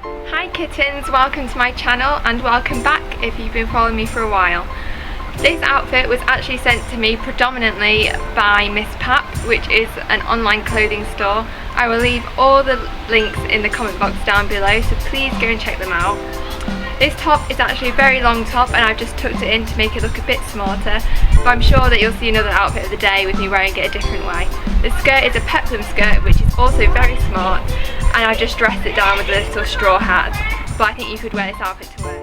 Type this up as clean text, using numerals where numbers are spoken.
Hi kittens, welcome to my channel and welcome back if you've been following me for a while. This outfit was actually sent to me predominantly by MissPap, which is an online clothing store. I will leave all the links in the comment box down below, so please go and check them out. This top is actually a very long top and I've just tucked it in to make it look a bit smarter, but I'm sure that you'll see another outfit of the day with me wearing it a different way. The skirt is a Peplum skirt, which is also very smart, and I've just dressed it down with a little straw hat, but I think you could wear this outfit to work.